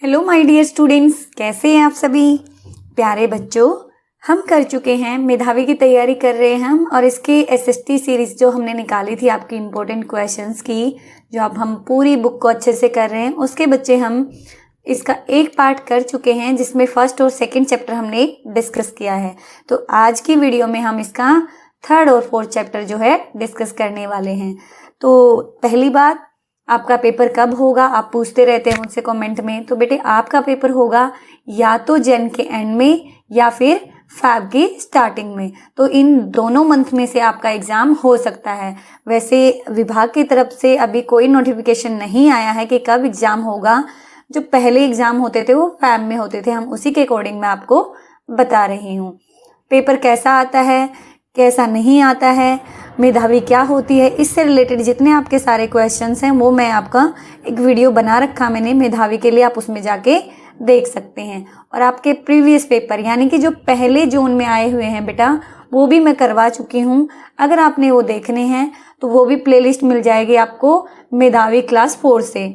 Hello my dear students, कैसे हैं आप सभी प्यारे बच्चों। हम कर चुके हैं मेधावी की तैयारी कर रहे हैं हम, और इसके एसएसटी सीरीज जो हमने निकाली थी आपकी इम्पोर्टेंट क्वेश्चंस की, जो अब हम पूरी बुक को अच्छे से कर रहे हैं, उसके बच्चे हम इसका एक पार्ट कर चुके हैं जिसमें फर्स्ट और सेकंड चैप्टर हमने डिस्कस किया है। तो आज की वीडियो में हम इसका थर्ड और फोर्थ चैप्टर जो है डिस्कस करने वाले हैं। तो पहली बात, आपका पेपर कब होगा, आप पूछते रहते हैं मुझसे कमेंट में। तो बेटे आपका पेपर होगा या तो जन के एंड में या फिर फैब की स्टार्टिंग में। तो इन दोनों मंथ में से आपका एग्जाम हो सकता है। वैसे विभाग की तरफ से अभी कोई नोटिफिकेशन नहीं आया है कि कब एग्जाम होगा। जो पहले एग्जाम होते थे वो फैब में होते थे, हम उसी के अकॉर्डिंग मैं आपको बता रही हूँ। पेपर कैसा आता है, कैसा नहीं आता है, मेधावी क्या होती है, इससे रिलेटेड जितने आपके सारे क्वेश्चंस हैं वो मैं आपका एक वीडियो बना रखा मैंने मेधावी के लिए, आप उसमें जाके देख सकते हैं। और आपके प्रीवियस पेपर यानी कि जो पहले जून में आए हुए हैं बेटा, वो भी मैं करवा चुकी हूँ। अगर आपने वो देखने हैं तो वो भी प्लेलिस्ट मिल जाएगी आपको मेधावी क्लास 4 से।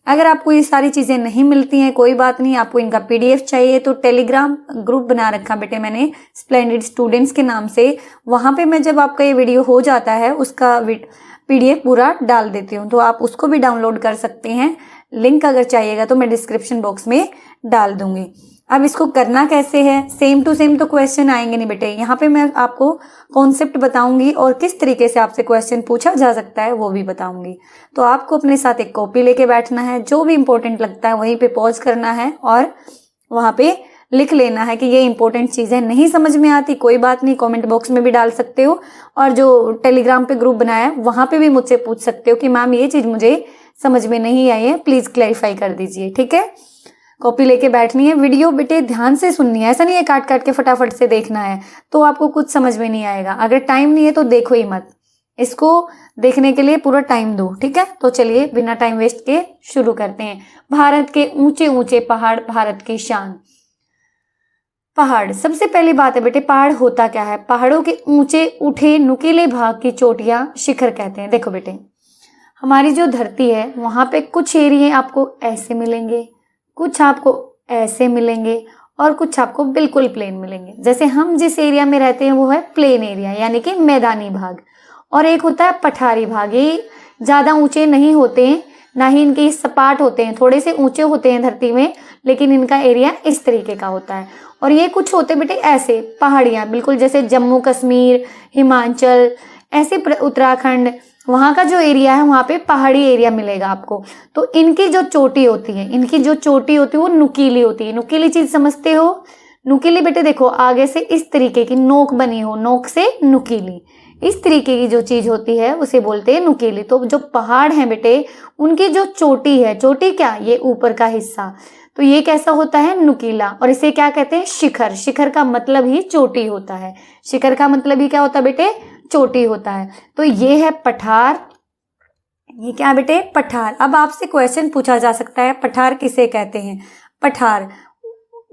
अगर आपको ये सारी चीज़ें नहीं मिलती हैं कोई बात नहीं, आपको इनका पीडीएफ चाहिए तो टेलीग्राम ग्रुप बना रखा बेटे मैंने स्प्लेंडेड स्टूडेंट्स के नाम से। वहाँ पे मैं जब आपका ये वीडियो हो जाता है उसका पीडीएफ पूरा डाल देती हूँ, तो आप उसको भी डाउनलोड कर सकते हैं। लिंक अगर चाहिएगा तो मैं डिस्क्रिप्शन बॉक्स में डाल दूंगी। अब इसको करना कैसे है, सेम टू सेम तो क्वेश्चन आएंगे नहीं बेटे, यहाँ पे मैं आपको कॉन्सेप्ट बताऊंगी और किस तरीके से आपसे क्वेश्चन पूछा जा सकता है वो भी बताऊंगी। तो आपको अपने साथ एक कॉपी लेके बैठना है, जो भी इंपॉर्टेंट लगता है वहीं पे पॉज करना है और वहाँ पे लिख लेना है कि ये इंपॉर्टेंट चीज़ें नहीं समझ में आती, कोई बात नहीं, कमेंट बॉक्स में भी डाल सकते हो। और जो टेलीग्राम पे ग्रुप बनाया है वहाँ पे भी मुझसे पूछ सकते हो कि मैम ये चीज़ मुझे समझ में नहीं आई है, प्लीज़ क्लैरिफाई कर दीजिए। ठीक है, कॉपी लेके बैठनी है। वीडियो बेटे ध्यान से सुननी है, ऐसा नहीं है काट काट के फटाफट से देखना है तो आपको कुछ समझ में नहीं आएगा। अगर टाइम नहीं है तो देखो ही मत, इसको देखने के लिए पूरा टाइम दो। ठीक है, तो चलिए बिना टाइम वेस्ट के शुरू करते हैं। भारत के ऊंचे ऊंचे पहाड़, भारत की शान। पहाड़, सबसे पहली बात है बेटे, पहाड़ होता क्या है? पहाड़ों के ऊंचे उठे नुकीले भाग की चोटियां शिखर कहते हैं। देखो बेटे, हमारी जो धरती है वहां पे कुछ एरिए आपको ऐसे मिलेंगे, कुछ आपको ऐसे मिलेंगे और कुछ आपको बिल्कुल प्लेन मिलेंगे। जैसे हम जिस एरिया में रहते हैं वो है प्लेन एरिया यानी कि मैदानी भाग, और एक होता है पठारी भाग। ये ज़्यादा ऊंचे नहीं होते हैं, ना ही इनके सपाट होते हैं, थोड़े से ऊंचे होते हैं धरती में, लेकिन इनका एरिया इस तरीके का होता है। और ये कुछ होते बेटे ऐसे पहाड़ियाँ, बिल्कुल जैसे जम्मू कश्मीर, हिमाचल, ऐसे उत्तराखंड, वहाँ का जो एरिया है वहाँ पे पहाड़ी एरिया मिलेगा आपको। तो इनकी जो चोटी होती है, इनकी जो चोटी होती है वो नुकीली होती है। नुकीली चीज समझते हो? नुकीली बेटे देखो, आगे से इस तरीके की नोक बनी हो, नोक से नुकीली, इस तरीके की जो चीज होती है उसे बोलते हैं नुकीली। तो जो पहाड़ हैं बेटे, उनकी जो चोटी है, चोटी क्या, ये ऊपर का हिस्सा, तो ये कैसा होता है? नुकीला। और इसे क्या कहते हैं? शिखर। शिखर का मतलब ही चोटी होता है। शिखर का मतलब ही क्या होता है बेटे? चोटी होता है। तो ये है पठार, ये क्या बेटे? पठार। अब आपसे क्वेश्चन पूछा जा सकता है, पठार किसे कहते हैं? पठार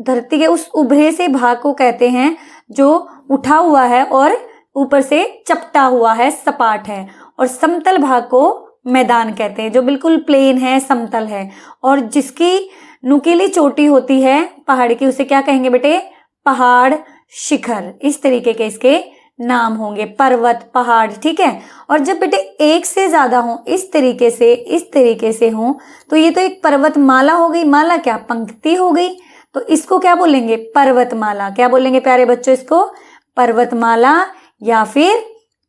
धरती के उस उभरे से भाग को कहते हैं जो उठा हुआ है और ऊपर से चपटा हुआ है, सपाट है। और समतल भाग को मैदान कहते हैं, जो बिल्कुल प्लेन है, समतल है। और जिसकी नुकीली चोटी होती है पहाड़ की, उसे क्या कहेंगे बेटे? पहाड़, शिखर। इस तरीके के इसके नाम होंगे, पर्वत, पहाड़। ठीक है, और जब बेटे एक से ज्यादा हो, इस तरीके से हो, तो ये तो एक पर्वतमाला हो गई। माला क्या? पंक्ति हो गई। तो इसको क्या बोलेंगे? पर्वतमाला। क्या बोलेंगे प्यारे बच्चों इसको? पर्वतमाला या फिर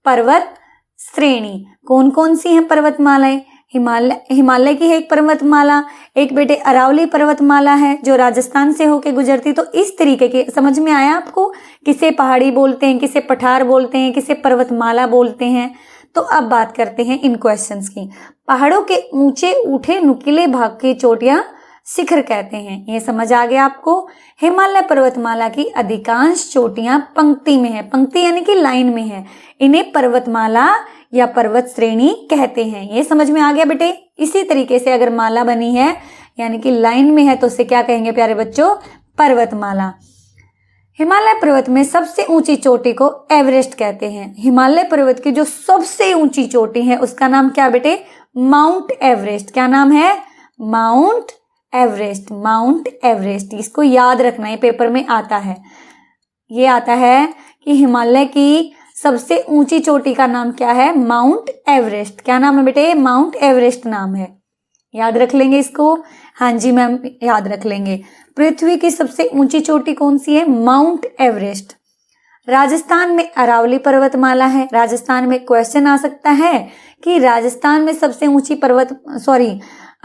पर्वत श्रेणी। कौन कौन सी है पर्वतमालाएं? हिमालय की है एक पर्वतमाला, एक बेटे अरावली पर्वतमाला है जो राजस्थान से होके गुजरती। तो इस तरीके के, समझ में आया आपको? किसे पहाड़ी बोलते हैं, किसे पठार बोलते हैं, किसे पर्वतमाला बोलते हैं। तो अब बात करते हैं इन क्वेश्चंस की। पहाड़ों के ऊंचे उठे नुकीले भाग की चोटियां शिखर कहते हैं, ये समझ आ गया आपको। हिमालय पर्वतमाला की अधिकांश चोटियां पंक्ति में है, पंक्ति यानी कि लाइन में है, इन्हें पर्वतमाला या पर्वत श्रेणी कहते हैं। ये समझ में आ गया बेटे? इसी तरीके से अगर माला बनी है यानी कि लाइन में है तो उसे क्या कहेंगे प्यारे बच्चों? पर्वतमाला। हिमालय पर्वत में सबसे ऊंची चोटी को एवरेस्ट कहते हैं। हिमालय पर्वत की जो सबसे ऊंची चोटी है उसका नाम क्या बेटे? Mount Everest. क्या नाम है? माउंट एवरेस्ट, माउंट एवरेस्ट, इसको याद रखना, ये पेपर में आता है। ये आता है कि हिमालय की सबसे ऊंची चोटी का नाम क्या है? Mount Everest. क्या नाम है बेटे? माउंट एवरेस्ट नाम है। याद रख लेंगे इसको। हाँ जी मैम, याद रख लेंगे। पृथ्वी की सबसे ऊंची चोटी कौन सी है? Mount Everest. राजस्थान में अरावली पर्वतमाला है। राजस्थान में क्वेश्चन आ सकता है कि राजस्थान में सबसे ऊंची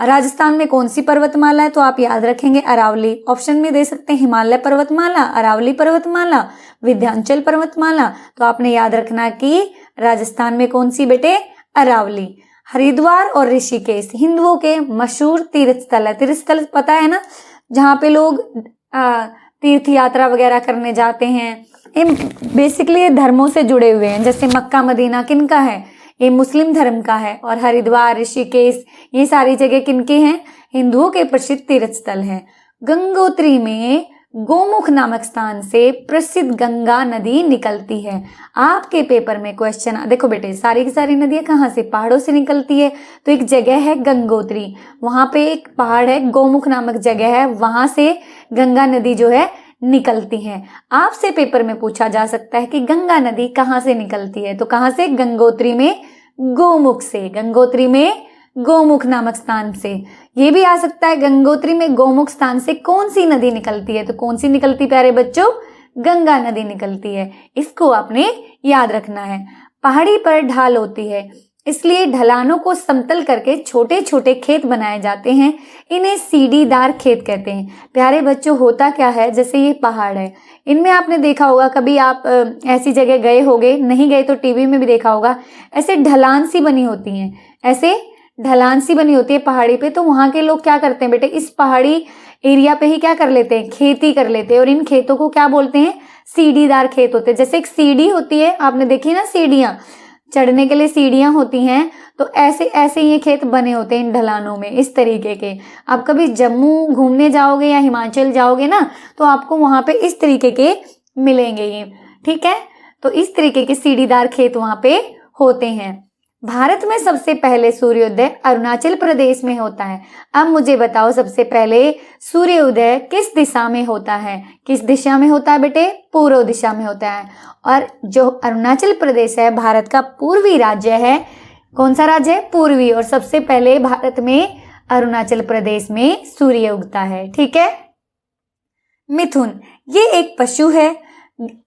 राजस्थान में कौन सी पर्वतमाला है? तो आप याद रखेंगे अरावली। ऑप्शन में दे सकते हैं हिमालय पर्वतमाला, अरावली पर्वतमाला, विंध्याचल पर्वतमाला। तो आपने याद रखना कि राजस्थान में कौन सी बेटे? अरावली। हरिद्वार और ऋषिकेश हिंदुओं के मशहूर तीर्थ स्थल है। तीर्थ स्थल पता है ना, जहाँ पे लोग तीर्थ यात्रा वगैरह करने जाते हैं। ये बेसिकली धर्मों से जुड़े हुए हैं। जैसे मक्का मदीना किनका है? ये मुस्लिम धर्म का है। और हरिद्वार, ऋषिकेश, ये सारी जगह किनके हैं? हिंदुओं के प्रसिद्ध तीर्थ स्थल हैं। गंगोत्री में गोमुख नामक स्थान से प्रसिद्ध गंगा नदी निकलती है। आपके पेपर में क्वेश्चन, देखो बेटे, सारी की सारी नदियां कहाँ से? पहाड़ों से निकलती है। तो एक जगह है गंगोत्री, वहां पे एक पहाड़ है, गोमुख नामक जगह है, वहां से गंगा नदी जो है निकलती है। आपसे पेपर में पूछा जा सकता है कि गंगा नदी कहाँ से निकलती है? तो कहाँ से? गंगोत्री में गोमुख से। गंगोत्री में गोमुख नामक स्थान से। ये भी आ सकता है गंगोत्री में गोमुख स्थान से कौन सी नदी निकलती है? तो कौन सी निकलती प्यारे बच्चों? गंगा नदी निकलती है। इसको आपने याद रखना है। पहाड़ी पर ढाल होती है, इसलिए ढलानों को समतल करके छोटे छोटे खेत बनाए जाते हैं। इन्हें सीढ़ीदार खेत कहते हैं। प्यारे बच्चों, होता क्या है, जैसे ये पहाड़ है, इनमें आपने देखा होगा, कभी आप ऐसी जगह गए होगे, नहीं गए तो टीवी में भी देखा होगा, ऐसे ढलान सी बनी होती हैं, ऐसे ढलान सी बनी होती है पहाड़ी पे। तो वहां के लोग क्या करते हैं बेटे? इस पहाड़ी एरिया पे ही क्या कर लेते हैं? खेती कर लेते हैं। और इन खेतों को क्या बोलते हैं? सीढ़ीदार खेत होते हैं। जैसे एक सीढ़ी होती है, आपने देखी ना सीढ़ियां, चढ़ने के लिए सीढ़ियां होती हैं, तो ऐसे ऐसे ये खेत बने होते हैं इन ढलानों में, इस तरीके के। आप कभी जम्मू घूमने जाओगे या हिमाचल जाओगे ना, तो आपको वहां पे इस तरीके के मिलेंगे ये, ठीक है। तो इस तरीके के सीढ़ीदार खेत वहां पे होते हैं। भारत में सबसे पहले सूर्योदय अरुणाचल प्रदेश में होता है। अब मुझे बताओ, सबसे पहले सूर्योदय किस दिशा में होता है? किस दिशा में होता है बेटे? पूर्व दिशा में होता है। और जो अरुणाचल प्रदेश है भारत का पूर्वी राज्य है। कौन सा राज्य है? पूर्वी। और सबसे पहले भारत में अरुणाचल प्रदेश में सूर्य उगता है, ठीक है। मिथुन, ये एक पशु है,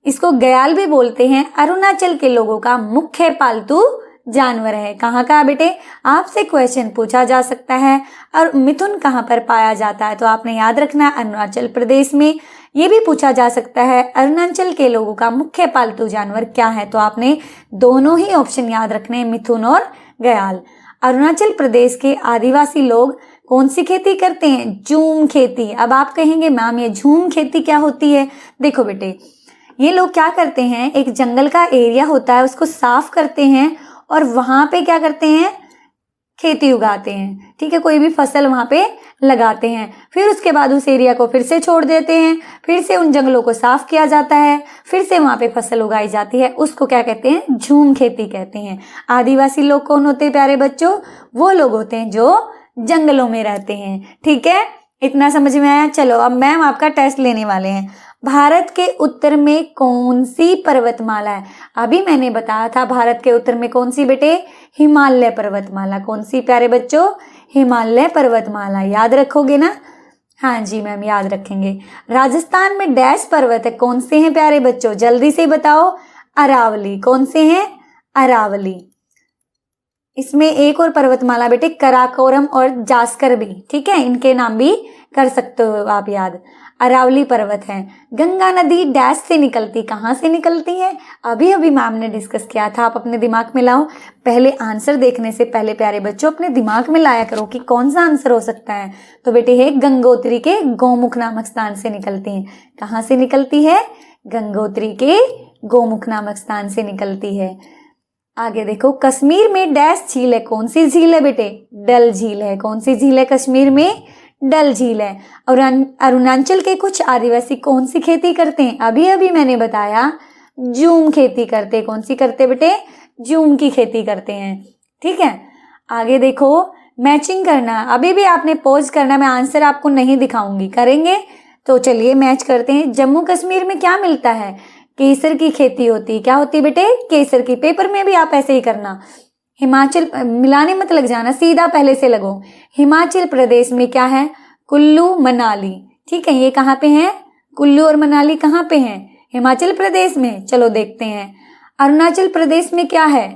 इसको गयाल भी बोलते हैं। अरुणाचल के लोगों का मुख्य पालतू जानवर है। कहाँ का बेटे? आपसे क्वेश्चन पूछा जा सकता है। और मिथुन कहाँ पर पाया जाता है? तो आपने याद रखना है अरुणाचल प्रदेश में। ये भी पूछा जा सकता है अरुणाचल के लोगों का मुख्य पालतू जानवर क्या है? तो आपने दोनों ही ऑप्शन याद रखने हैं, मिथुन और गयाल। अरुणाचल प्रदेश के आदिवासी लोग कौन सी खेती करते हैं? झूम खेती। अब आप कहेंगे मैम ये झूम खेती क्या होती है? देखो बेटे, ये लोग क्या करते हैं, एक जंगल का एरिया होता है, उसको साफ करते हैं और वहां पे क्या करते हैं? खेती उगाते हैं, ठीक है। कोई भी फसल वहां पे लगाते हैं, फिर उसके बाद उस एरिया को फिर से छोड़ देते हैं, फिर से उन जंगलों को साफ किया जाता है, फिर से वहां पे फसल उगाई जाती है। उसको क्या कहते हैं? झूम खेती कहते हैं। आदिवासी लोग कौन होते हैं प्यारे बच्चों? वो लोग होते हैं जो जंगलों में रहते हैं, ठीक है। इतना समझ में आया? चलो अब मैम आपका टेस्ट लेने वाले हैं। भारत के उत्तर में कौन सी पर्वतमाला है? अभी मैंने बताया था भारत के उत्तर में कौन सी बेटे? हिमालय पर्वतमाला। कौन सी प्यारे बच्चों? हिमालय पर्वतमाला। याद रखोगे ना? हाँ जी मैम, याद रखेंगे। राजस्थान में डैश पर्वत है, कौन से हैं प्यारे बच्चों? जल्दी से बताओ। अरावली। कौन से हैं? अरावली। इसमें एक और पर्वतमाला बेटे कराकोरम और जास्कर भी, ठीक है, इनके नाम भी कर सकते हो आप याद। अरावली पर्वत है। गंगा नदी डैश से निकलती, कहाँ से निकलती है? अभी अभी मैम ने डिस्कस किया था, आप अपने दिमाग में लाओ। पहले आंसर देखने से पहले प्यारे बच्चों अपने दिमाग में लाया करो कि कौन सा आंसर हो सकता है। तो बेटे है गंगोत्री के गोमुख नामक स्थान से निकलती है। कहाँ से निकलती है? गंगोत्री के गोमुख नामक स्थान से निकलती है। आगे देखो, कश्मीर में डैश झील है, कौन सी झील है बेटे? डल झील है। कौन सी झील है कश्मीर में? डल झील है। और अरुणाचल के कुछ आदिवासी कौन सी खेती करते हैं? अभी अभी मैंने बताया झूम खेती करते। कौन सी करते बेटे? झूम की खेती करते हैं, ठीक है। आगे देखो, मैचिंग करना, अभी भी आपने पॉज करना, मैं आंसर आपको नहीं दिखाऊंगी, करेंगे? तो चलिए मैच करते हैं। जम्मू कश्मीर में क्या मिलता है? केसर की खेती होती है। क्या होती है बेटे? केसर की। पेपर में भी आप ऐसे ही करना। हिमाचल, मिलाने मत लग जाना, सीधा पहले से लगो। हिमाचल प्रदेश में क्या है? कुल्लू मनाली। ठीक है, ये कहाँ पे है? कुल्लू और मनाली कहाँ पे हैं? हिमाचल प्रदेश में। चलो देखते हैं। अरुणाचल प्रदेश में क्या है?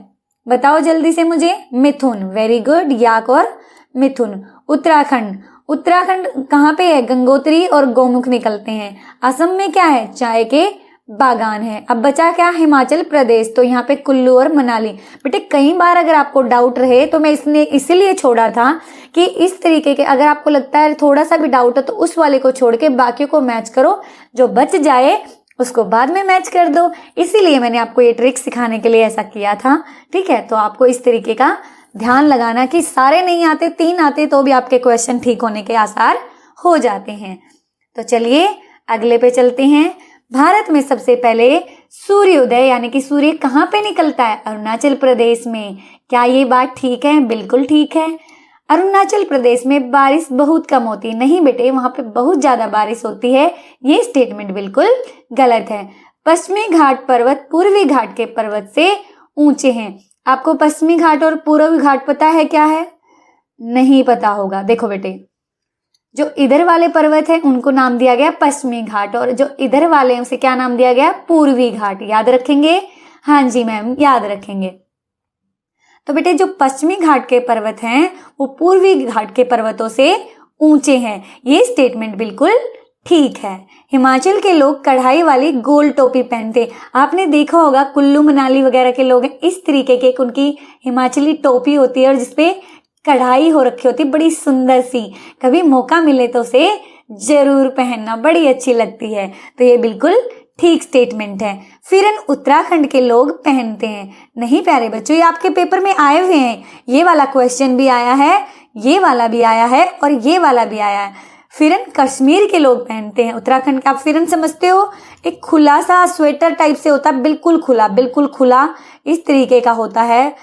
बताओ जल्दी से मुझे। मिथुन, वेरी गुड, याक और मिथुन। उत्तराखंड, उत्तराखंड कहाँ पे है? गंगोत्री और गौमुख निकलते हैं। असम में क्या है? चाय के बागान है। अब बचा क्या? हिमाचल प्रदेश, तो यहाँ पे कुल्लू और मनाली। बेटे कई बार अगर आपको डाउट रहे तो मैं इसने इसीलिए छोड़ा था कि इस तरीके के, अगर आपको लगता है थोड़ा सा भी डाउट है तो उस वाले को छोड़ के बाकियों को मैच करो, जो बच जाए उसको बाद में मैच कर दो। इसीलिए मैंने आपको ये ट्रिक सिखाने के लिए ऐसा किया था। ठीक है, तो आपको इस तरीके का ध्यान लगाना कि सारे नहीं आते, 3 आते तो भी आपके क्वेश्चन ठीक होने के आसार हो जाते हैं। तो चलिए अगले पे चलते हैं। भारत में सबसे पहले सूर्योदय यानी कि सूर्य कहाँ पे निकलता है? अरुणाचल प्रदेश में। क्या ये बात ठीक है? बिल्कुल ठीक है। अरुणाचल प्रदेश में बारिश बहुत कम होती है। नहीं बेटे, वहां पे बहुत ज्यादा बारिश होती है। ये स्टेटमेंट बिल्कुल गलत है। पश्चिमी घाट पर्वत पूर्वी घाट के पर्वत से ऊंचे हैं। आपको पश्चिमी घाट और पूर्वी घाट पता है क्या है? नहीं पता होगा। देखो बेटे, जो इधर वाले पर्वत है उनको नाम दिया गया पश्चिमी घाट, और जो इधर वाले हैं उसे क्या नाम दिया गया? पूर्वी घाट। याद रखेंगे? हाँ जी मैम, याद रखेंगे। तो बेटे जो पश्चिमी घाट के पर्वत हैं वो पूर्वी घाट के पर्वतों से ऊंचे हैं। ये स्टेटमेंट बिल्कुल ठीक है। हिमाचल के लोग कढ़ाई वाली गोल टोपी पहनते। आपने देखा होगा कुल्लू मनाली वगैरह के लोग इस तरीके के, उनकी हिमाचली टोपी होती है और जिसपे कढ़ाई हो रखी होती, बड़ी सुंदर सी। कभी मौका मिले तो उसे जरूर पहनना, बड़ी अच्छी लगती है। तो ये बिल्कुल ठीक स्टेटमेंट है। फिरन उत्तराखंड के लोग पहनते हैं। नहीं प्यारे बच्चों, ये आपके पेपर में आए हुए हैं। ये वाला क्वेश्चन भी आया है, ये वाला भी आया है और ये वाला भी आया है। फिरन कश्मीर के लोग पहनते हैं। उत्तराखंड का आप फिरन समझते हो? एक खुला सा स्वेटर टाइप से होता है, बिल्कुल खुला, बिल्कुल खुला इस तरीके का होता है।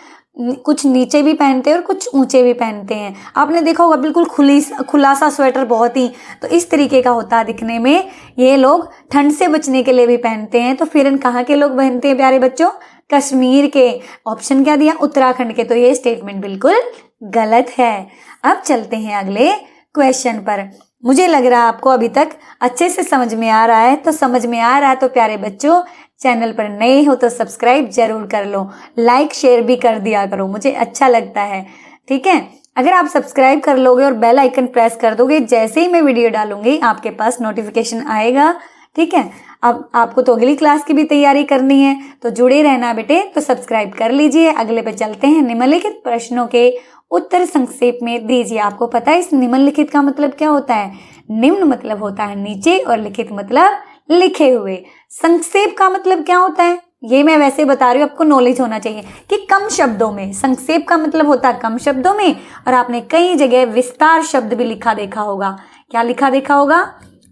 कुछ नीचे भी पहनते हैं और कुछ ऊंचे भी पहनते हैं। आपने देखा होगा बिल्कुल खुला सा स्वेटर, बहुत ही तो इस तरीके का होता है दिखने में। ये लोग ठंड से बचने के लिए भी पहनते हैं। तो फिरन कहाँ के लोग पहनते हैं प्यारे बच्चों? कश्मीर के। ऑप्शन क्या दिया? उत्तराखंड के। तो ये स्टेटमेंट बिल्कुल गलत है। अब चलते हैं अगले क्वेश्चन पर। मुझे लग रहा है आपको अभी तक अच्छे से समझ में आ रहा है। तो समझ में आ रहा है तो प्यारे बच्चों, चैनल पर नए हो तो सब्सक्राइब जरूर कर लो, लाइक शेयर भी कर दिया करो, मुझे अच्छा लगता है। ठीक है, अगर आप सब्सक्राइब कर लोगे और बेल आइकन प्रेस कर दोगे, जैसे ही मैं वीडियो डालूंगी आपके पास नोटिफिकेशन आएगा। ठीक है, अब आपको तो अगली क्लास की भी तैयारी करनी है, तो जुड़े रहना बेटे। तो सब्सक्राइब कर लीजिए। अगले पे चलते हैं। निम्नलिखित प्रश्नों के उत्तर संक्षेप में दीजिए। आपको पता है इस निम्नलिखित का मतलब क्या होता है? निम्न मतलब होता है नीचे और लिखित मतलब लिखे हुए। संक्षेप का मतलब क्या होता है? ये मैं वैसे बता रही हूँ, आपको नॉलेज होना चाहिए कि कम शब्दों में। संक्षेप का मतलब होता है कम शब्दों में। और आपने कई जगह विस्तार शब्द भी लिखा देखा होगा। क्या लिखा देखा होगा?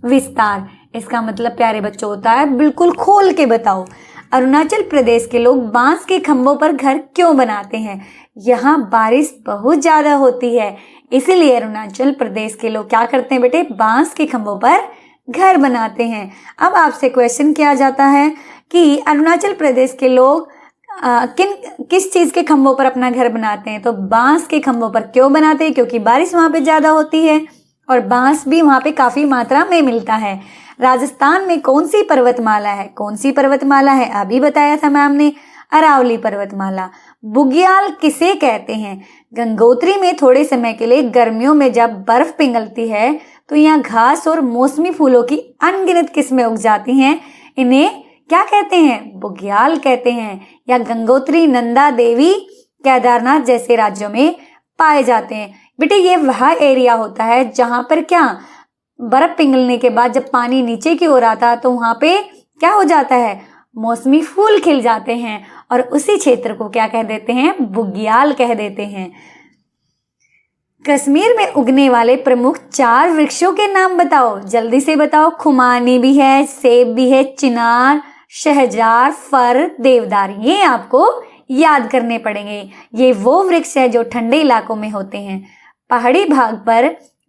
विस्तार। इसका मतलब प्यारे बच्चों होता है बिल्कुल खोल के बताओ। अरुणाचल प्रदेश के लोग बांस के खंभों पर घर क्यों बनाते हैं? यहाँ बारिश बहुत ज्यादा होती है, इसीलिए अरुणाचल प्रदेश के लोग क्या करते हैं बेटे? बांस के खंभों पर घर बनाते हैं। अब आपसे क्वेश्चन किया जाता है कि अरुणाचल प्रदेश के लोग किस चीज के खंभों पर अपना घर बनाते हैं? तो बांस के खंभों पर क्यों बनाते हैं? क्योंकि बारिश वहां पे ज्यादा होती है और बांस भी वहां पे काफी मात्रा में मिलता है। राजस्थान में कौन सी पर्वतमाला है? कौन सी पर्वतमाला है? अभी बताया था मैम ने, अरावली पर्वतमाला। बुग्याल किसे कहते हैं? गंगोत्री में थोड़े समय के लिए गर्मियों में जब बर्फ पिघलती है तो यहाँ घास और मौसमी फूलों की अनगिनत किस्में उग जाती हैं। इन्हें क्या कहते हैं? बुग्याल कहते हैं। या गंगोत्री, नंदा देवी, केदारनाथ जैसे राज्यों में पाए जाते हैं। बेटे ये वह एरिया होता है जहां पर क्या बर्फ पिघलने के बाद जब पानी नीचे की ओर आता है तो वहां पे क्या हो जाता है? मौसमी फूल खिल जाते हैं और उसी क्षेत्र को क्या कह देते हैं? बुग्याल कह देते हैं। कश्मीर में उगने वाले प्रमुख 4 वृक्षों के नाम बताओ, जल्दी से बताओ। खुमानी भी है, सेब भी है, चिनार, शहजार, फर, देवदार। ये आपको याद करने पड़ेंगे। ये वो वृक्ष है जो ठंडे इलाकों में होते हैं। पहाड़ी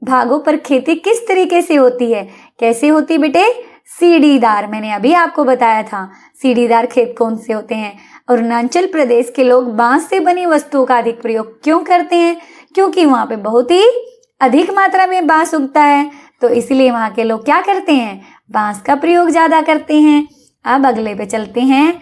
भागों पर खेती किस तरीके से होती है? कैसे होती बेटे? सीढ़ीदार। मैंने अभी आपको बताया था सीढ़ीदार खेत कौन से होते हैं। अरुणाचल प्रदेश के लोग बांस से बनी वस्तुओं का अधिक प्रयोग क्यों करते हैं? क्योंकि वहां पे बहुत ही अधिक मात्रा में बांस उगता है, तो इसलिए वहां के लोग क्या करते हैं? बांस का प्रयोग ज्यादा करते हैं। अब अगले पे चलते हैं।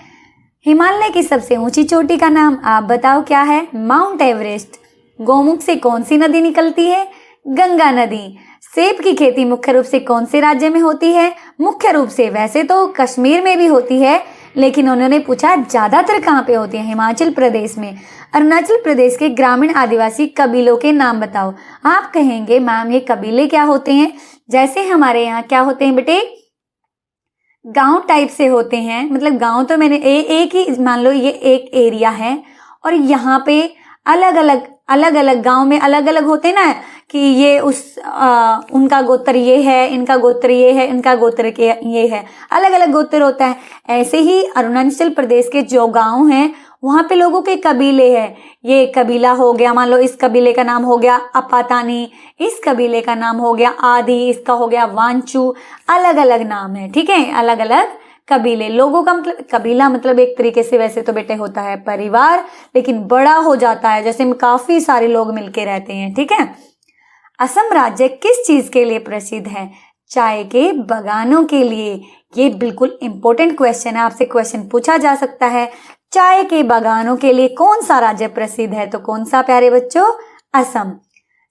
हिमालय की सबसे ऊंची चोटी का नाम आप बताओ क्या है? Mount Everest. गौमुख से कौन सी नदी निकलती है? गंगा नदी। सेब की खेती मुख्य रूप से कौन से राज्य में होती है? मुख्य रूप से वैसे तो कश्मीर में भी होती है, लेकिन उन्होंने पूछा ज्यादातर कहाँ पे होती है? हिमाचल प्रदेश में। अरुणाचल प्रदेश के ग्रामीण आदिवासी कबीलों के नाम बताओ। आप कहेंगे मैम ये कबीले क्या होते हैं? जैसे हमारे यहाँ क्या होते हैं बेटे? गांव टाइप से होते हैं। मतलब गांव तो मैंने एक ही मान लो, ये एक एरिया है और यहाँ पे अलग अलग गांव में अलग अलग होते ना, कि ये उनका गोत्र ये है, इनका गोत्र ये है, इनका गोत्र ये है, अलग अलग गोत्र होता है। ऐसे ही अरुणाचल प्रदेश के जो गांव हैं वहां पे लोगों के कबीले हैं। ये कबीला हो गया, मान लो इस कबीले का नाम हो गया अपातानी, इस कबीले का नाम हो गया आदि, इसका हो गया वांचू। अलग अलग नाम है, ठीक है, अलग अलग कबीले। लोगों का मतलब कबीला मतलब एक तरीके से वैसे तो बेटे होता है परिवार, लेकिन बड़ा हो जाता है जैसे काफी सारे लोग मिलके रहते हैं, ठीक है। असम राज्य किस चीज के लिए प्रसिद्ध है? चाय के बागानों के लिए। ये बिल्कुल इंपॉर्टेंट क्वेश्चन है, आपसे क्वेश्चन पूछा जा सकता है। चाय के बागानों के लिए कौन सा राज्य प्रसिद्ध है? तो कौन सा प्यारे बच्चों? असम।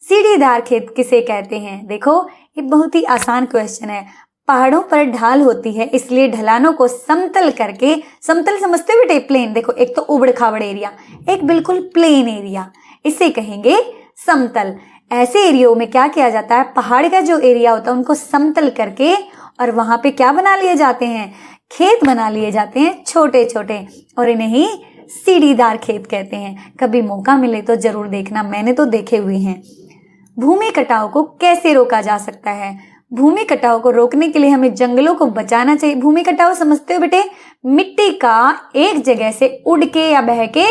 सीढ़ीदार खेत किसे कहते हैं? देखो ये बहुत ही आसान क्वेश्चन है। पहाड़ों पर ढाल होती है, इसलिए ढलानों को समतल करके, समतल समझते हो बेटे? प्लेन। देखो एक तो उबड़ खाबड़ एरिया, एक बिल्कुल प्लेन एरिया, इसे कहेंगे समतल। ऐसे एरियो में क्या किया जाता है? पहाड़ का जो एरिया होता है उनको समतल करके और वहां पे क्या बना लिए जाते हैं? खेत बना लिए जाते हैं छोटे छोटे, और इन्हें ही सीढ़ीदार खेत कहते हैं। कभी मौका मिले तो जरूर देखना, मैंने तो देखे हुए हैं। भूमि कटाव को कैसे रोका जा सकता है? भूमि कटाव को रोकने के लिए हमें जंगलों को बचाना चाहिए। भूमि कटाव समझते हो बेटे? मिट्टी का एक जगह से उड़ के या बह के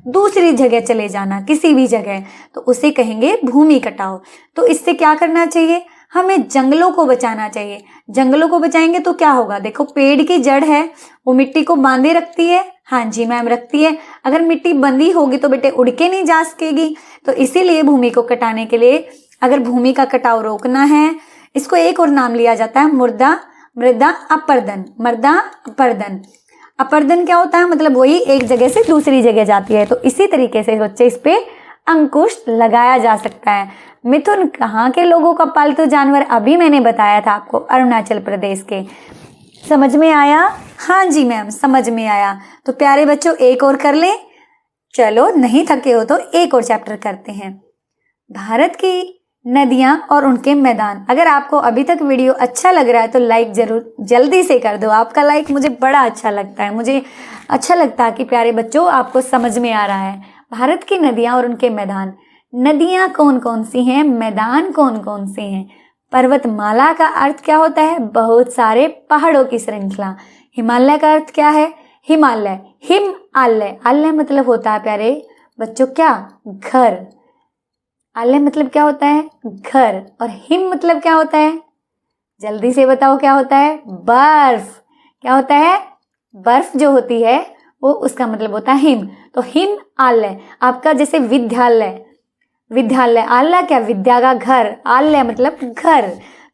दूसरी जगह चले जाना, किसी भी जगह, तो उसे कहेंगे भूमि कटाव। तो इससे क्या करना चाहिए? हमें जंगलों को बचाना चाहिए। जंगलों को बचाएंगे तो क्या होगा? देखो पेड़ की जड़ है, वो मिट्टी को बांधे रखती है। हाँ जी मैम, रखती है। अगर मिट्टी बंधी होगी तो बेटे उड़ के नहीं जा सकेगी। तो इसीलिए भूमि को कटाने के लिए, अगर भूमि का कटाव रोकना है, इसको एक और नाम लिया जाता है मृदा अपरदन। मृदा अपरदन। अपरदन क्या होता है? मतलब वही एक जगह से दूसरी जगह जाती है। तो इसी तरीके से बच्चे इस पे अंकुश लगाया जा सकता है। मिथुन कहाँ के लोगों का पालतू जानवर? अभी मैंने बताया था आपको, अरुणाचल प्रदेश के। समझ में आया? हाँ जी मैम, समझ में आया। तो प्यारे बच्चों एक और कर ले। चलो नहीं थके हो तो एक और चैप्टर करते हैं। भारत की नदियां और उनके मैदान। अगर आपको अभी तक वीडियो अच्छा लग रहा है तो लाइक जरूर जल्दी से कर दो। आपका लाइक मुझे बड़ा अच्छा लगता है। मुझे अच्छा लगता है कि प्यारे बच्चों आपको समझ में आ रहा है। भारत की नदियां और उनके मैदान। नदियां कौन कौन सी हैं? मैदान कौन कौन से हैं? पर्वतमाला का अर्थ क्या होता है? बहुत सारे पहाड़ों की श्रृंखला। हिमालय का अर्थ क्या है? हिमालय। हिमालय, आलय मतलब होता है प्यारे बच्चों क्या? घर। आलय मतलब क्या होता है? घर। और हिम मतलब क्या होता है? जल्दी से बताओ क्या होता है? बर्फ। क्या होता है? बर्फ जो होती है वो उसका मतलब होता है हिम। तो हिम आलय। आपका जैसे विद्यालय, विद्यालय, आलय क्या? विद्या का घर, आलय मतलब घर।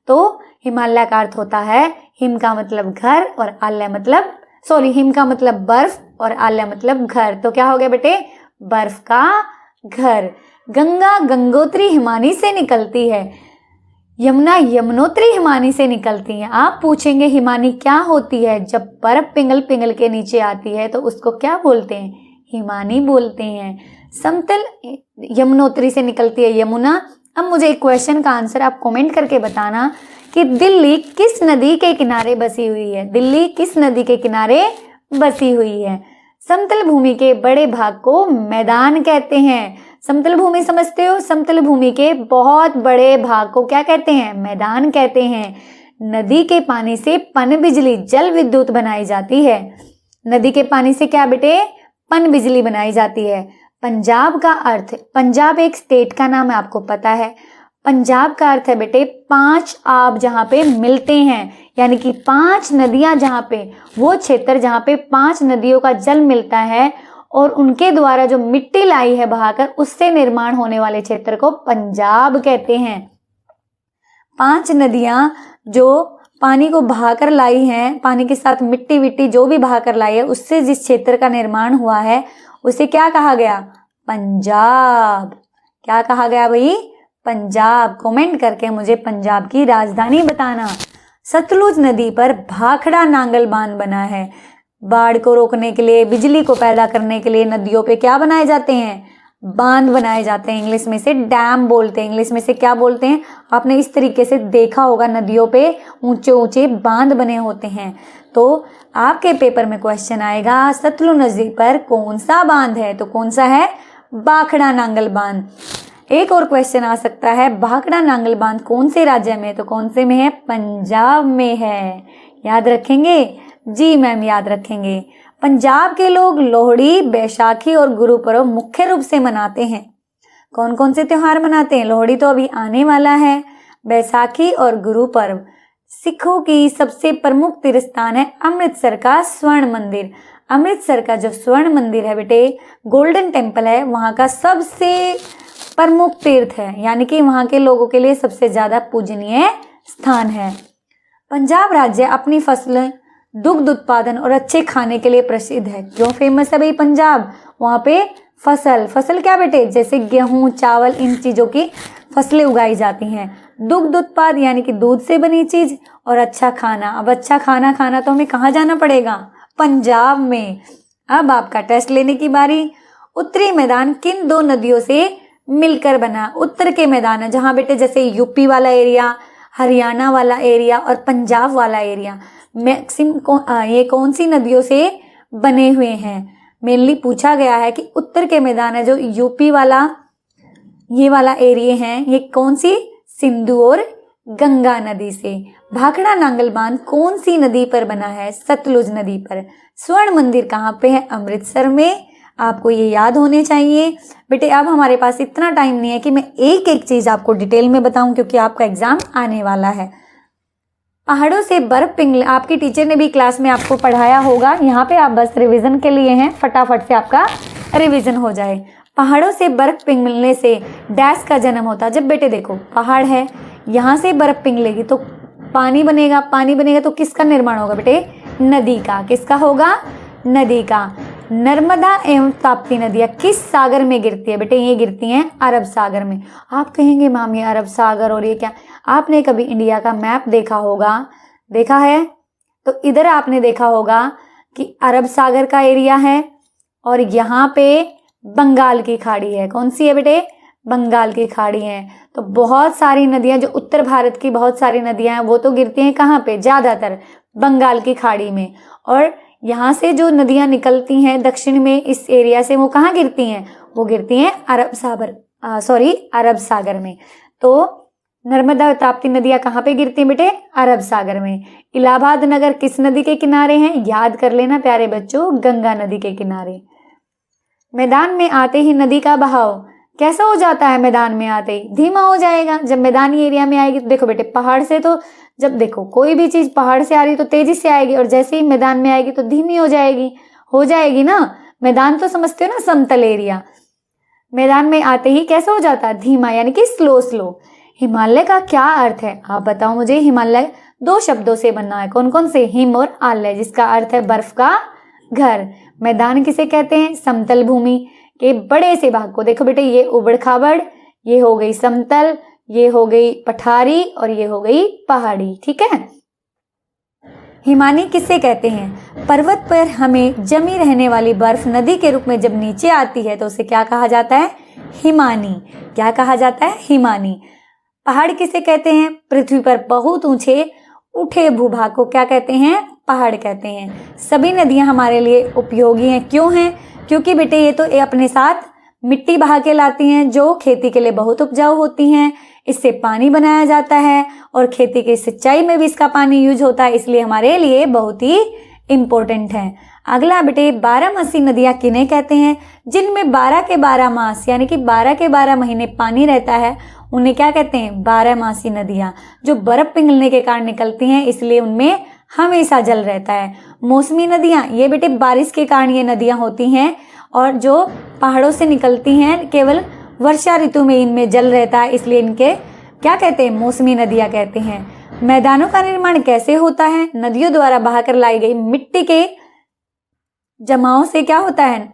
तो हिमालय का अर्थ होता है, हिम का मतलब घर और आलय मतलब हिम का मतलब बर्फ और आलय मतलब घर। तो क्या हो गया बेटे? बर्फ का घर। गंगा गंगोत्री हिमानी से निकलती है। यमुना यमुनोत्री हिमानी से निकलती है। आप पूछेंगे हिमानी क्या होती है? जब बर्फ पिघल पिघल के नीचे आती है तो उसको क्या बोलते हैं? हिमानी बोलते हैं। समतल यमुनोत्री से निकलती है यमुना। अब मुझे एक क्वेश्चन का आंसर आप कमेंट करके बताना कि दिल्ली किस नदी के किनारे बसी हुई है? दिल्ली किस नदी के किनारे बसी हुई है? समतल भूमि के बड़े भाग को मैदान कहते हैं। समतल भूमि समझते हो? समतल भूमि के बहुत बड़े भाग को क्या कहते हैं? मैदान कहते हैं। नदी के पानी से पन बिजली, जल विद्युत बनाई जाती है। नदी के पानी से क्या बेटे? पन बिजली बनाई जाती है। पंजाब का अर्थ, पंजाब एक स्टेट का नाम है, आपको पता है। पंजाब का अर्थ है बेटे 5 आब जहाँ पे मिलते हैं, यानी कि 5 नदियाँ जहाँ पे, वो क्षेत्र जहाँ पे 5 नदियों का जल मिलता है और उनके द्वारा जो मिट्टी लाई है बहाकर, उससे निर्माण होने वाले क्षेत्र को पंजाब कहते हैं। 5 नदियाँ जो पानी को बहाकर लाई हैं, पानी के साथ मिट्टी विट्टी जो भी बहाकर लाई है, उससे जिस क्षेत्र का निर्माण हुआ है उसे क्या कहा गया? पंजाब। क्या कहा गया भाई? पंजाब। कमेंट करके मुझे पंजाब की राजधानी बताना। सतलुज नदी पर भाखड़ा नांगल बांध बना है। बाढ़ को रोकने के लिए, बिजली को पैदा करने के लिए नदियों पे क्या बनाए जाते हैं? बांध बनाए जाते हैं। इंग्लिश में से डैम बोलते हैं। इंग्लिश में से क्या बोलते हैं? आपने इस तरीके से देखा होगा, नदियों पे ऊंचे ऊंचे बांध बने होते हैं। तो आपके पेपर में क्वेश्चन आएगा सतलुज नदी पर कौन सा बांध है? तो कौन सा है? भाखड़ा नांगल बांध। एक और क्वेश्चन आ सकता है, भाखड़ा नांगल बांध कौन से राज्य में? तो कौन से में है? पंजाब में है। याद रखेंगे? जी मैम, याद रखेंगे। पंजाब के लोग लोहड़ी, बैसाखी और गुरुपर्व मुख्य रूप से मनाते हैं। कौन कौन से त्योहार मनाते हैं? लोहड़ी तो अभी आने वाला है, बैसाखी और गुरुपर्व। सिखों की सबसे प्रमुख तीर्थ स्थान है अमृतसर का स्वर्ण मंदिर। अमृतसर का जो स्वर्ण मंदिर है बेटे, गोल्डन टेम्पल है, वहाँ का सबसे प्रमुख तीर्थ है, यानी कि वहाँ के लोगों के लिए सबसे ज्यादा पूजनीय स्थान है। पंजाब राज्य अपनी फसलें, दुग्ध उत्पादन और अच्छे खाने के लिए प्रसिद्ध है। क्यों फेमस है भाई पंजाब? वहाँ पे फसल क्या बेटे? जैसे गेहूं, चावल, इन चीजों की फसलें उगाई जाती हैं। दुग्ध उत्पाद यानी कि दूध से बनी चीज, और अच्छा खाना। अब अच्छा खाना खाना तो हमें कहाँ जाना पड़ेगा? पंजाब में। अब आपका टेस्ट लेने की बारी। उत्तरी मैदान किन 2 नदियों से मिलकर बना? उत्तर के मैदान है जहाँ बेटे जैसे यूपी वाला एरिया, हरियाणा वाला एरिया और पंजाब वाला एरिया, ये कौन सी नदियों से बने हुए हैं? मेनली पूछा गया है कि उत्तर के मैदान है जो यूपी वाला, ये वाला एरिया है, ये कौन सी? सिंधु और गंगा नदी से। भाखड़ा नांगल बांध कौन सी नदी पर बना है? सतलुज नदी पर। स्वर्ण मंदिर कहाँ पे है? अमृतसर में। आपको ये याद होने चाहिए बेटे। अब हमारे पास इतना टाइम नहीं है कि मैं एक एक चीज आपको डिटेल में बताऊं, क्योंकि आपका एग्जाम आने वाला है। पहाड़ों से बर्फ पिघलने, आपकी टीचर ने भी क्लास में आपको पढ़ाया होगा, यहाँ पे आप बस रिवीजन के लिए हैं, फटाफट से आपका रिवीजन हो जाए। पहाड़ों से बर्फ पिघलने से डैश का जन्म होता है। जब बेटे देखो पहाड़ है, यहाँ से बर्फ पिघलेगी तो पानी बनेगा, पानी बनेगा तो किसका निर्माण होगा बेटे? नदी का। किसका होगा? नदी का। नर्मदा एवं ताप्ती नदियाँ किस सागर में गिरती है बेटे? ये गिरती हैं अरब सागर में। आप कहेंगे मैम ये अरब सागर और ये क्या? आपने कभी इंडिया का मैप देखा होगा? देखा है? तो इधर आपने देखा होगा कि अरब सागर का एरिया है और यहाँ पे बंगाल की खाड़ी है। कौन सी है बेटे? बंगाल की खाड़ी है। तो बहुत सारी नदियाँ, जो उत्तर भारत की बहुत सारी नदियाँ हैं, वो तो गिरती हैं कहाँ पे? ज़्यादातर बंगाल की खाड़ी में। और यहाँ से जो नदियाँ निकलती हैं दक्षिण में इस एरिया से, वो कहाँ गिरती हैं? वो गिरती हैं अरब सागर में। तो नर्मदा और ताप्ती नदियाँ कहाँ पे गिरती हैं बेटे? अरब सागर में। इलाहाबाद नगर किस नदी के किनारे हैं? याद कर लेना प्यारे बच्चों, गंगा नदी के किनारे। मैदान में आते ही नदी का बहाव कैसा हो जाता है? मैदान में आते ही धीमा हो जाएगा। जब मैदानी एरिया में आएगी तो देखो बेटे, पहाड़ से तो जब देखो कोई भी चीज पहाड़ से आ रही तो तेजी से आएगी, और जैसे ही मैदान में आएगी तो धीमी हो जाएगी ना। मैदान तो समझते हो ना, समतल एरिया। मैदान में आते ही कैसा हो जाता है? धीमा, यानी कि स्लो। हिमालय का क्या अर्थ है? आप बताओ मुझे। हिमालय 2 शब्दों से बना है। कौन कौन से? हिम और आलय, जिसका अर्थ है बर्फ का घर। मैदान किसे कहते हैं? समतल भूमि के बड़े से भाग को। देखो बेटे, ये उबड़ खाबड़, ये हो गई समतल, ये हो गई पठारी और ये हो गई पहाड़ी। ठीक है। हिमानी किसे कहते हैं? पर्वत पर हमें जमी रहने वाली बर्फ नदी के रूप में जब नीचे आती है तो उसे क्या कहा जाता है? हिमानी। क्या कहा जाता है? हिमानी। पहाड़ किसे कहते हैं? पृथ्वी पर बहुत ऊंचे उठे भूभाग को क्या कहते हैं? पहाड़ कहते हैं। सभी नदियां हमारे लिए उपयोगी हैं। क्यों हैं? क्योंकि बेटे ये तो अपने साथ मिट्टी बहा के लाती हैं, जो खेती के लिए बहुत उपजाऊ होती हैं। इससे पानी बनाया जाता है और खेती की सिंचाई में भी इसका पानी यूज होता है, इसलिए हमारे लिए बहुत ही इम्पोर्टेंट हैं। अगला बेटे, 12मासी नदियाँ किन्हें कहते हैं? जिनमें 12 के 12 मास यानी कि 12 के 12 महीने पानी रहता है उन्हें क्या कहते हैं? 12मासी नदियाँ। जो बर्फ पिघलने के कारण निकलती हैं इसलिए उनमें हमेशा जल रहता है। मौसमी नदियाँ, ये बेटे बारिश के कारण ये नदियाँ होती हैं और जो पहाड़ों से निकलती हैं केवल वर्षा ऋतु में इनमें जल रहता है, इसलिए इनके क्या कहते हैं? मौसमी नदियाँ कहते हैं। मैदानों का निर्माण कैसे होता है? नदियों द्वारा बहाकर लाई गई मिट्टी के जमाव से क्या होता है?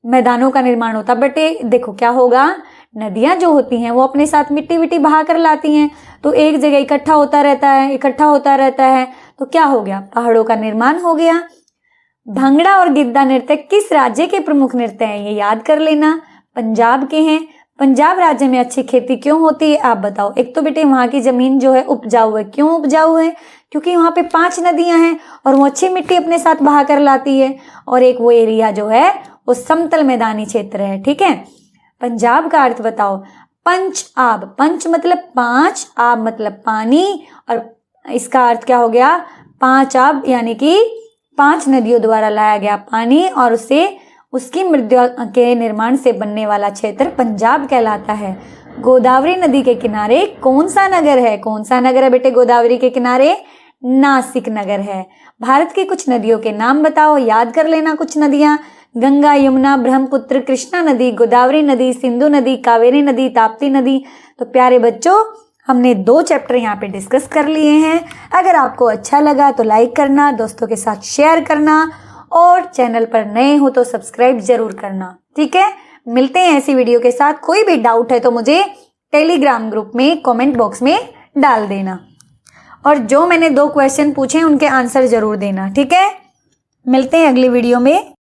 मैदानों का निर्माण होता है। बेटे देखो क्या होगा, नदियां जो होती हैं वो अपने साथ मिट्टी विट्टी बहा कर लाती हैं, तो एक जगह इकट्ठा होता रहता है, तो क्या हो गया? पहाड़ों का निर्माण हो गया। भांगड़ा और गिद्धा नृत्य किस राज्य के प्रमुख नृत्य हैं? ये याद कर लेना, पंजाब के हैं। पंजाब राज्य में अच्छी खेती क्यों होती है आप बताओ? एक तो बेटे वहां की जमीन जो है उपजाऊ है। क्यों उपजाऊ है? क्योंकि वहां पे 5 नदियां हैं और वो अच्छी मिट्टी अपने साथ बहा कर लाती है, और एक वो एरिया जो है वो समतल मैदानी क्षेत्र है। ठीक है, पंजाब का अर्थ बताओ। पंच आब, पंच मतलब 5, आब मतलब पानी, और इसका अर्थ क्या हो गया? 5 आब यानी कि 5 नदियों द्वारा लाया गया पानी और उससे उसकी मृदा के निर्माण से बनने वाला क्षेत्र पंजाब कहलाता है। गोदावरी नदी के किनारे कौन सा नगर है? कौन सा नगर है बेटे गोदावरी के किनारे? नासिक नगर है। भारत की कुछ नदियों के नाम बताओ, याद कर लेना कुछ नदियां। गंगा, यमुना, ब्रह्मपुत्र, कृष्णा नदी, गोदावरी नदी, सिंधु नदी, कावेरी नदी, ताप्ती नदी। तो प्यारे बच्चों, हमने 2 चैप्टर यहाँ पे डिस्कस कर लिए हैं। अगर आपको अच्छा लगा तो लाइक करना, दोस्तों के साथ शेयर करना, और चैनल पर नए हो तो सब्सक्राइब जरूर करना। ठीक है, मिलते हैं ऐसी वीडियो के साथ। कोई भी डाउट है तो मुझे टेलीग्राम ग्रुप में कमेंट बॉक्स में डाल देना, और जो मैंने 2 क्वेश्चन पूछे उनके आंसर जरूर देना। ठीक है, मिलते हैं अगली वीडियो में।